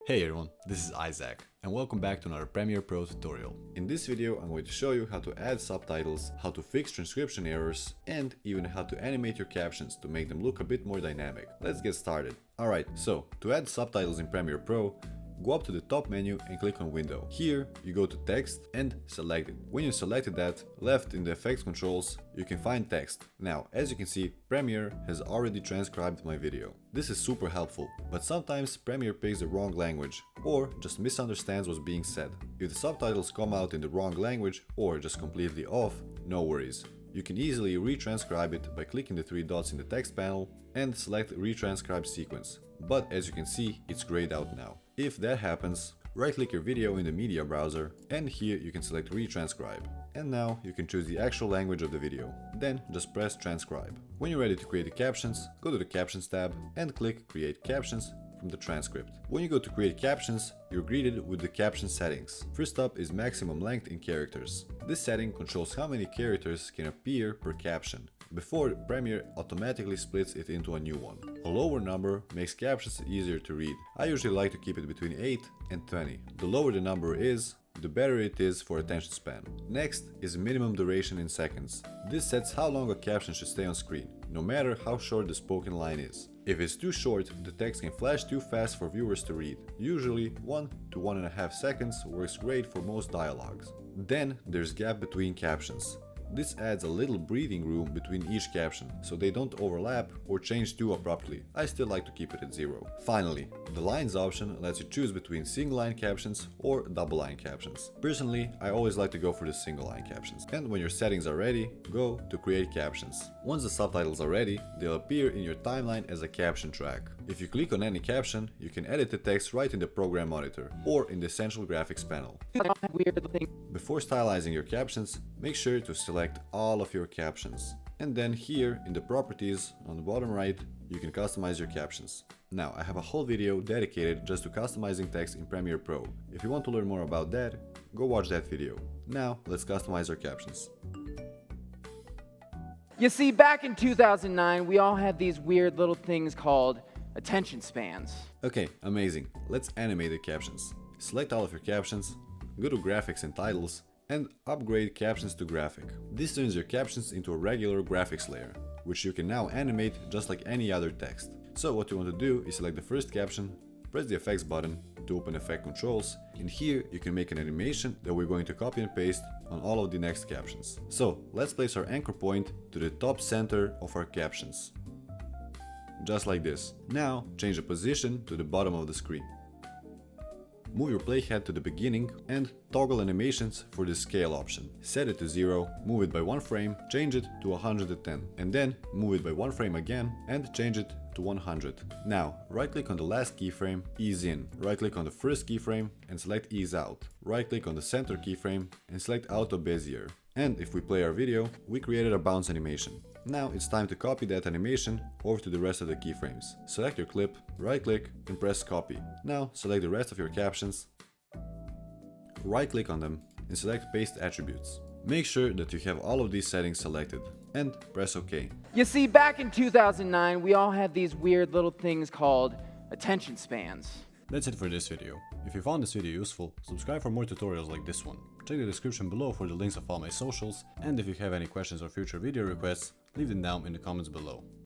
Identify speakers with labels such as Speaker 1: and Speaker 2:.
Speaker 1: Hey everyone, this is Isaac, and welcome back to another Premiere Pro tutorial. In this video, I'm going to show you how to add subtitles, how to fix transcription errors, and even how to animate your captions to make them look a bit more dynamic. Let's get started. Alright, so to add subtitles in Premiere Pro, go up to the top menu and click on Window. Here, you go to Text and select it. When you selected that, left in the effects controls, you can find text. Now, as you can see, Premiere has already transcribed my video. This is super helpful, but sometimes Premiere picks the wrong language or just misunderstands what's being said. If the subtitles come out in the wrong language or just completely off, no worries. You can easily retranscribe it by clicking the three dots in the text panel and select Retranscribe Sequence. But as you can see, it's grayed out now. If that happens, right-click your video in the media browser, and here you can select Retranscribe. And now you can choose the actual language of the video. Then just press Transcribe. When you're ready to create the captions, go to the Captions tab and click Create Captions from the transcript. When you go to create captions, you're greeted with the caption settings. First up is maximum length in characters. This setting controls how many characters can appear per caption. Before, Premiere automatically splits it into a new one. A lower number makes captions easier to read. I usually like to keep it between 8 and 20. The lower the number is, the better it is for attention span. Next is minimum duration in seconds. This sets how long a caption should stay on screen, no matter how short the spoken line is. If it's too short, the text can flash too fast for viewers to read. Usually 1 to 1.5 seconds works great for most dialogues. Then there's gap between captions. This adds a little breathing room between each caption, so they don't overlap or change too abruptly. I still like to keep it at 0. Finally, the lines option lets you choose between single line captions or double line captions. Personally, I always like to go for the single line captions. And when your settings are ready, go to create captions. Once the subtitles are ready, they'll appear in your timeline as a caption track. If you click on any caption, you can edit the text right in the program monitor or in the essential graphics panel. Before stylizing your captions, make sure to select all of your captions. And then here in the properties on the bottom right, you can customize your captions. Now, I have a whole video dedicated just to customizing text in Premiere Pro. If you want to learn more about that, go watch that video. Now, let's customize our captions.
Speaker 2: You see, back in 2009, we all had these weird little things called attention spans.
Speaker 1: Okay, amazing. Let's animate the captions. Select all of your captions, go to Graphics and Titles, and upgrade Captions to Graphic. This turns your captions into a regular graphics layer, which you can now animate just like any other text. So what you want to do is select the first caption, press the effects button to open effect controls, and here you can make an animation that we're going to copy and paste on all of the next captions. So let's place our anchor point to the top center of our captions. Just like this. Now change the position to the bottom of the screen. Move your playhead to the beginning and toggle animations for the scale option. Set it to 0, move it by 1 frame, change it to 110, and then move it by 1 frame again and change it to 100. Now, right-click on the last keyframe, ease in. Right-click on the first keyframe and select ease out. Right-click on the center keyframe and select auto bezier. And if we play our video, we created a bounce animation. Now it's time to copy that animation over to the rest of the keyframes. Select your clip, right-click and press copy. Now select the rest of your captions, right-click on them and select paste attributes. Make sure that you have all of these settings selected and press OK.
Speaker 2: You see, back in 2009, we all had these weird little things called attention spans.
Speaker 1: That's it for this video. If you found this video useful, subscribe for more tutorials like this one. Check the description below for the links of all my socials, and if you have any questions or future video requests, leave them down in the comments below.